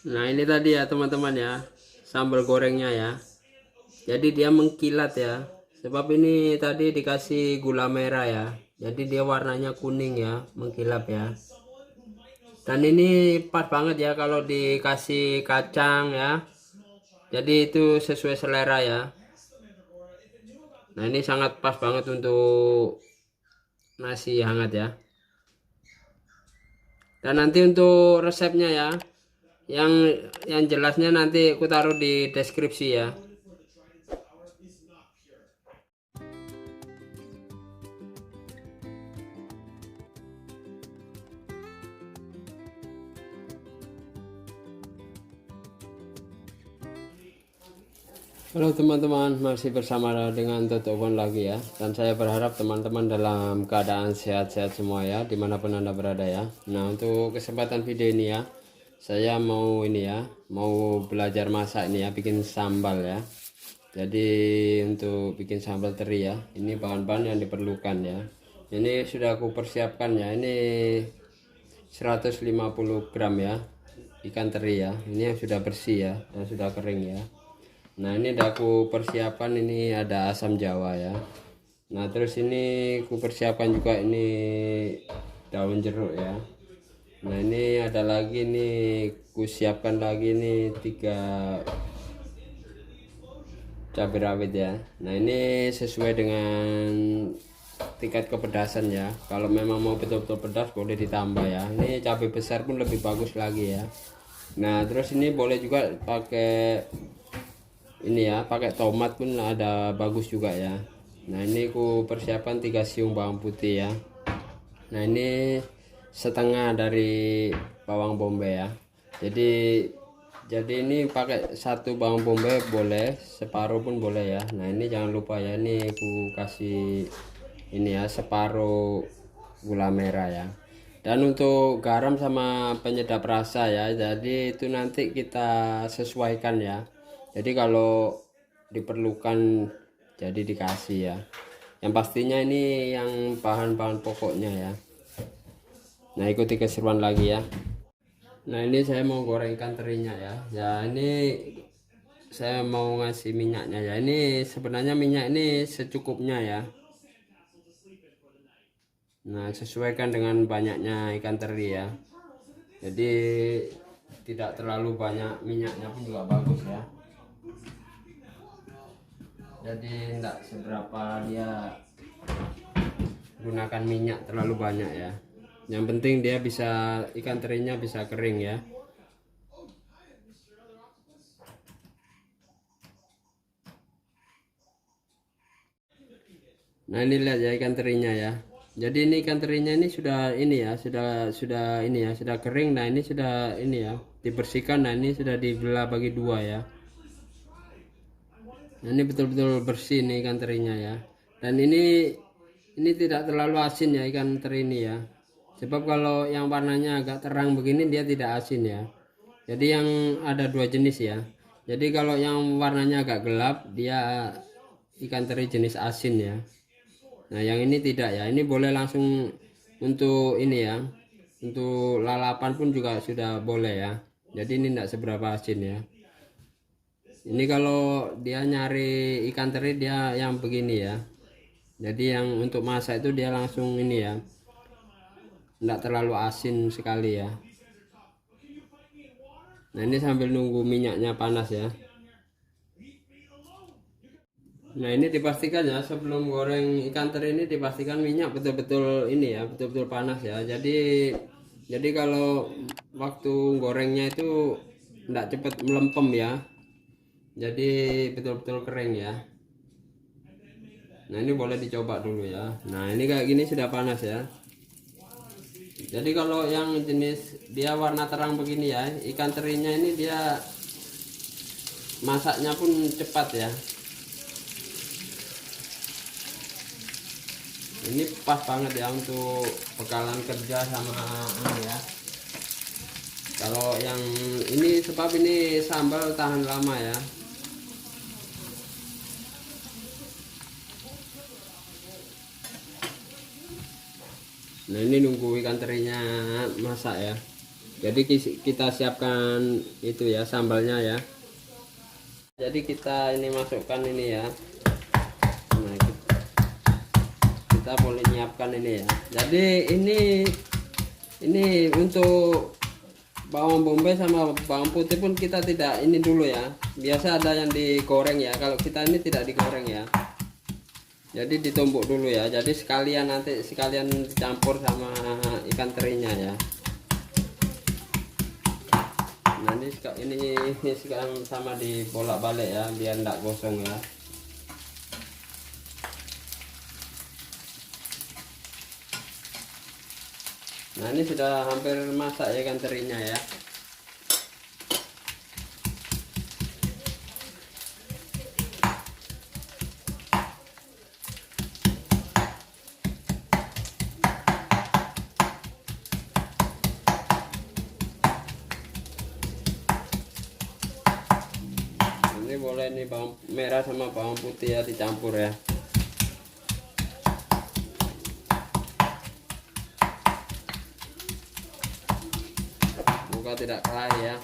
Nah ini tadi ya teman-teman ya, sambal gorengnya ya. Jadi dia mengkilat ya, sebab ini tadi dikasih gula merah ya, jadi dia warnanya kuning ya, mengkilap ya. Dan ini pas banget ya kalau dikasih kacang ya, jadi itu sesuai selera ya. Nah ini sangat pas banget untuk nasi hangat ya. Dan nanti untuk resepnya ya, yang jelasnya nanti aku taruh di deskripsi ya. Halo teman-teman, masih bersama dengan Totobon lagi ya. Dan saya berharap teman-teman dalam keadaan sehat-sehat semua ya, dimanapun anda berada ya. Nah untuk kesempatan video ini ya, saya mau ini ya, mau belajar masak ini ya, bikin sambal ya. Jadi untuk bikin sambal teri ya, ini bahan-bahan yang diperlukan ya. Ini sudah aku persiapkan ya, ini 150 gram ya, ikan teri ya. Ini yang sudah bersih ya, yang sudah kering ya. Nah ini udah aku persiapkan, ini ada asam jawa ya. Nah terus ini aku persiapkan juga ini daun jeruk ya. Nah ini ada lagi nih, aku siapkan lagi nih 3 cabai rawit ya. Nah ini sesuai dengan tingkat kepedasan ya. Kalau memang mau betul-betul pedas boleh ditambah ya. Ini cabai besar pun lebih bagus lagi ya. Nah terus ini boleh juga pakai ini ya, pakai tomat pun ada bagus juga ya. Nah ini aku persiapkan 3 siung bawang putih ya. Nah ini setengah dari bawang bombay ya. Jadi ini pakai 1 bawang bombay boleh, separuh pun boleh ya. Nah ini jangan lupa ya, ini aku kasih ini ya, separuh gula merah ya. Dan untuk garam sama penyedap rasa ya, jadi itu nanti kita sesuaikan ya. Jadi kalau diperlukan jadi dikasih ya. Yang pastinya ini yang bahan-bahan pokoknya ya. Nah ikuti keseruan lagi ya. Nah ini saya mau goreng ikan terinya ya. Ya ini saya mau ngasih minyaknya ya. Ini sebenarnya minyak ini secukupnya ya. Nah sesuaikan dengan banyaknya ikan teri ya. Jadi tidak terlalu banyak minyaknya pun juga bagus ya. Jadi tidak seberapa dia gunakan minyak terlalu banyak ya. Yang penting dia bisa, ikan terinya bisa kering ya. Nah ini lihat ya ikan terinya ya. Jadi ini ikan terinya ini sudah ini ya, sudah ini ya, sudah kering. Nah ini sudah ini ya, dibersihkan. Nah ini sudah dibelah bagi 2 ya. Nah, ini betul-betul bersih nih ikan terinya ya. Dan ini tidak terlalu asin ya ikan teri ini ya. Sebab kalau yang warnanya agak terang begini dia tidak asin ya. Jadi yang ada 2 jenis ya. Jadi kalau yang warnanya agak gelap dia ikan teri jenis asin ya. Nah yang ini tidak ya. Ini boleh langsung untuk ini ya. Untuk lalapan pun juga sudah boleh ya. Jadi ini tidak seberapa asin ya. Ini kalau dia nyari ikan teri dia yang begini ya. Jadi yang untuk masak itu dia langsung ini ya, tidak terlalu asin sekali ya. Nah ini sambil nunggu minyaknya panas ya. Nah ini dipastikan ya, sebelum goreng ikan teri ini dipastikan minyak betul-betul ini ya, betul-betul panas ya. Jadi kalau waktu gorengnya itu tidak cepat melempem ya. Jadi betul-betul kering ya. Nah ini boleh dicoba dulu ya. Nah ini kayak gini sudah panas ya. Jadi kalau yang jenis dia warna terang begini ya, ikan terinya ini dia masaknya pun cepat ya. Ini pas banget ya untuk bekalan kerja sama ini ya. Kalau yang ini sebab ini sambal tahan lama ya. Nah ini nunggu ikan terinya masak ya. Jadi kita siapkan itu ya sambalnya ya. Jadi kita ini masukkan ini ya. Nah, kita boleh nyiapkan ini ya. Jadi ini untuk bawang bombay sama bawang putih pun kita tidak ini dulu ya. Biasa ada yang digoreng ya. Kalau kita ini tidak digoreng ya. Jadi ditumbuk dulu ya. Jadi nanti sekalian dicampur sama ikan terinya ya. Nah ini sekarang sama dibolak-balik ya biar enggak gosong ya. Nah ini sudah hampir masak ya ikan terinya ya. Ini boleh nih bawang merah sama bawang putih ya dicampur ya. Semoga tidak kalah ya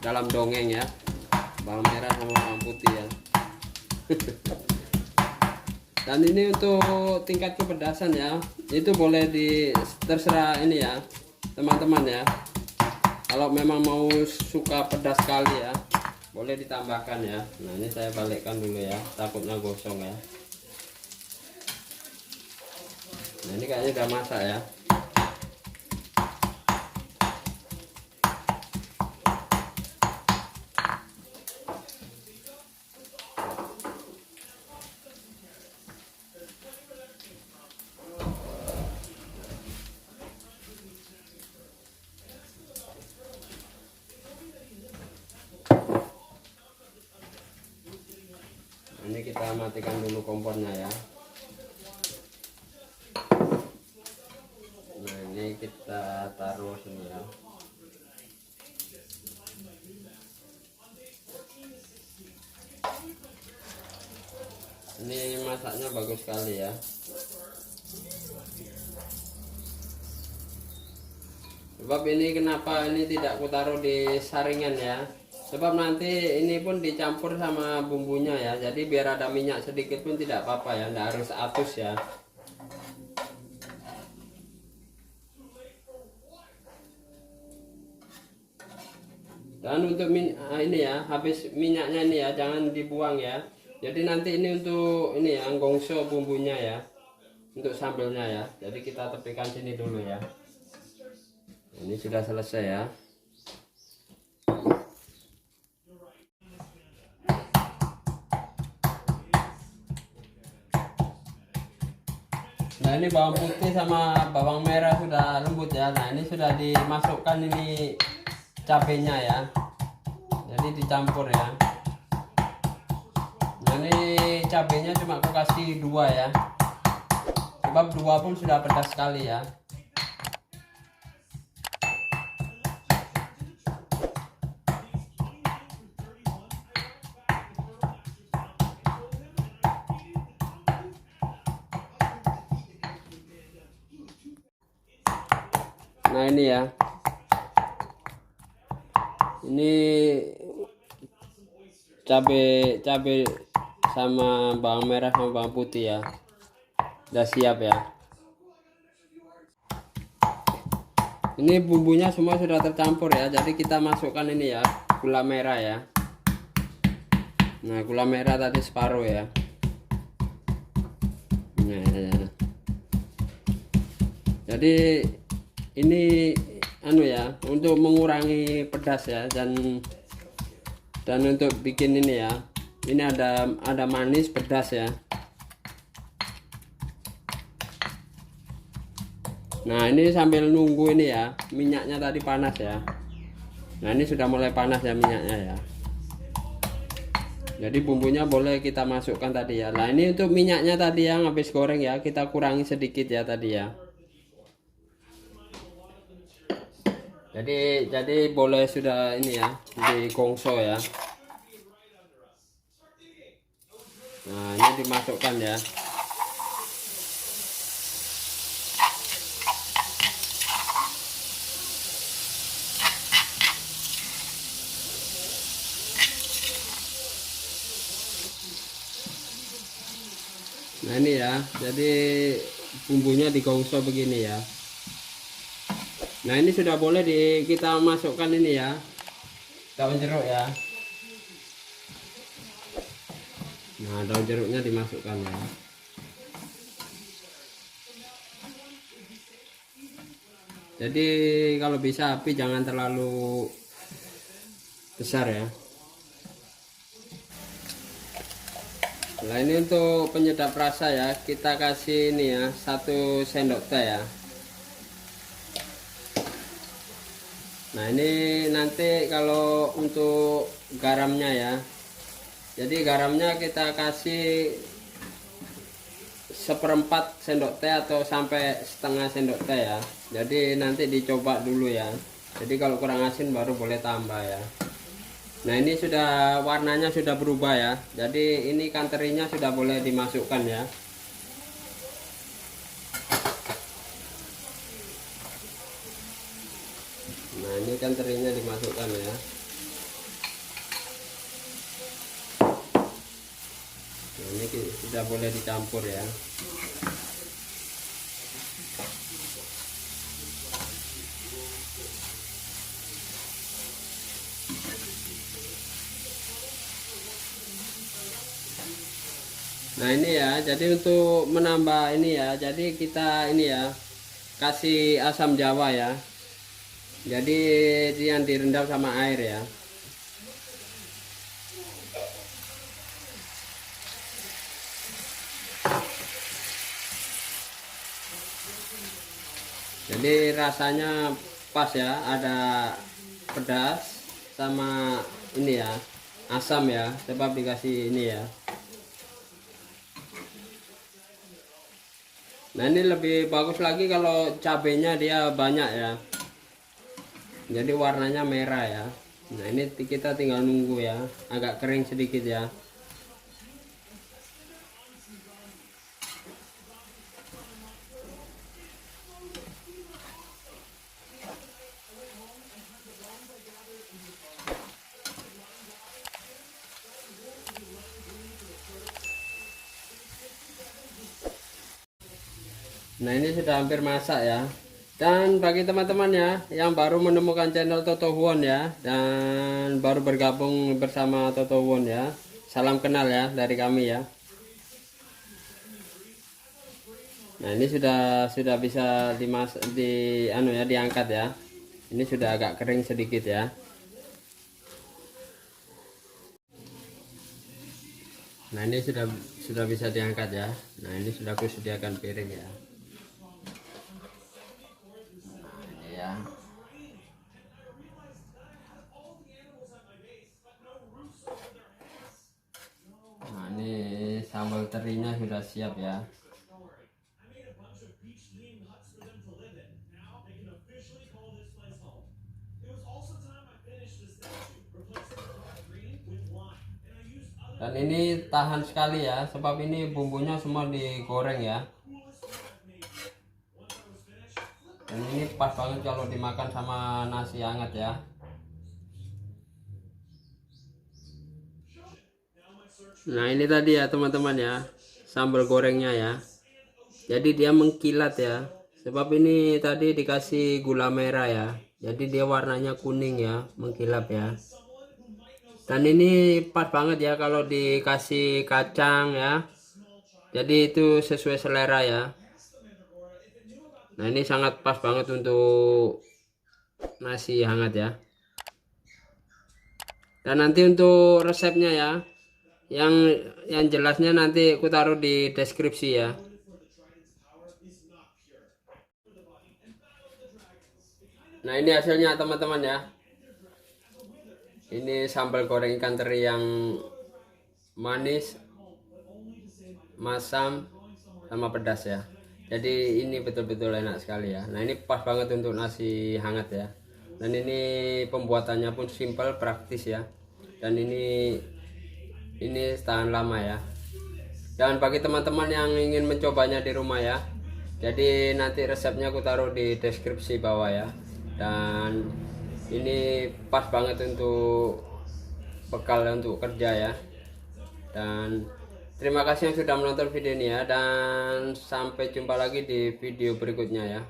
dalam dongeng ya, bawang merah sama bawang putih ya. Dan ini untuk tingkat kepedasan ya, itu boleh terserah ini ya teman-teman ya. Kalau memang mau suka pedas sekali ya, boleh ditambahkan ya. Nah ini saya balikkan dulu ya, takutnya gosong ya. Nah ini kayaknya udah masak ya. Ini kita matikan dulu kompornya ya. Nah ini kita taruh sini ya. Ini masaknya bagus sekali ya. Sebab ini kenapa ini tidak aku taruh di saringan ya, sebab nanti ini pun dicampur sama bumbunya ya. Jadi biar ada minyak sedikit pun tidak apa-apa ya, tidak harus atus ya. Dan untuk ini ya, habis minyaknya ini ya jangan dibuang ya. Jadi nanti ini untuk ini ya gongso bumbunya ya, untuk sambelnya ya. Jadi kita tepikan sini dulu ya. Ini sudah selesai ya. Nah ini bawang putih sama bawang merah sudah lembut ya. Nah ini sudah dimasukkan ini cabenya ya. Jadi dicampur ya. Nah ini cabenya cuma aku kasih 2 ya. Sebab 2 pun sudah pedas sekali ya. Nah ini ya, ini cabai sama bawang merah sama bawang putih ya, udah siap ya. Ini bumbunya semua sudah tercampur ya, jadi kita masukkan ini ya gula merah ya. Nah gula merah tadi separuh ya. Nah, jadi ini anu ya, untuk mengurangi pedas ya, dan untuk bikin ini ya, ini ada manis pedas ya. Nah ini sambil nunggu ini ya, minyaknya tadi panas ya. Nah ini sudah mulai panas ya minyaknya ya. Jadi bumbunya boleh kita masukkan tadi ya. Nah ini untuk minyaknya tadi yang habis goreng ya, kita kurangi sedikit ya tadi ya. Jadi boleh sudah ini ya digongso ya. Nah ini dimasukkan ya. Nah ini ya, jadi bumbunya digosok begini ya. Nah ini sudah boleh kita masukkan ini ya, daun jeruk ya. Nah daun jeruknya dimasukkan ya. Jadi kalau bisa api jangan terlalu besar ya. Nah ini untuk penyedap rasa ya, kita kasih ini ya 1 sendok teh ya. Nah ini nanti kalau untuk garamnya ya, jadi garamnya kita kasih 1/4 sendok teh atau sampai setengah sendok teh ya. Jadi nanti dicoba dulu ya, jadi kalau kurang asin baru boleh tambah ya. Nah ini sudah warnanya sudah berubah ya, jadi ini ikan terinya sudah boleh dimasukkan ya. Nah ini ikan terinya dimasukkan ya. Nah, ini sudah boleh dicampur ya. Nah ini ya, jadi untuk menambah ini ya, jadi kita ini ya kasih asam jawa ya, jadi yang direndam sama air ya. Jadi rasanya pas ya, ada pedas sama ini ya, asam ya, sebab dikasih ini ya. Nah ini lebih bagus lagi kalau cabenya dia banyak ya, jadi warnanya merah ya. Nah ini kita tinggal nunggu ya, agak kering sedikit ya. Nah ini sudah hampir masak ya. Dan bagi teman-teman ya yang baru menemukan channel Toto Huon ya, dan baru bergabung bersama Toto Huon ya, salam kenal ya dari kami ya. Nah ini sudah bisa diangkat ya. Ini sudah agak kering sedikit ya. Nah ini sudah bisa diangkat ya. Nah ini sudah aku sediakan piring ya. Ya. Nah ini sambal terinya sudah siap ya. Dan ini tahan sekali ya, sebab ini bumbunya semua digoreng ya. Dan ini pas banget kalau dimakan sama nasi hangat ya. Nah ini tadi ya teman-teman ya, sambal gorengnya ya. Jadi dia mengkilat ya, sebab ini tadi dikasih gula merah ya, jadi dia warnanya kuning ya, mengkilap ya. Dan ini pas banget ya kalau dikasih kacang ya, jadi itu sesuai selera ya. Nah ini sangat pas banget untuk nasi hangat ya. Dan nanti untuk resepnya ya, yang jelasnya nanti aku taruh di deskripsi ya. Nah ini hasilnya teman-teman ya. Ini sambal goreng ikan teri yang manis, masam, sama pedas ya. Jadi ini betul-betul enak sekali ya. Nah ini pas banget untuk nasi hangat ya. Dan ini pembuatannya pun simple, praktis ya. Dan ini tahan lama ya. Dan bagi teman-teman yang ingin mencobanya di rumah ya, jadi nanti resepnya aku taruh di deskripsi bawah ya. Dan ini pas banget untuk bekal untuk kerja ya. Dan Terima kasih yang sudah menonton video ini ya, dan sampai jumpa lagi di video berikutnya ya.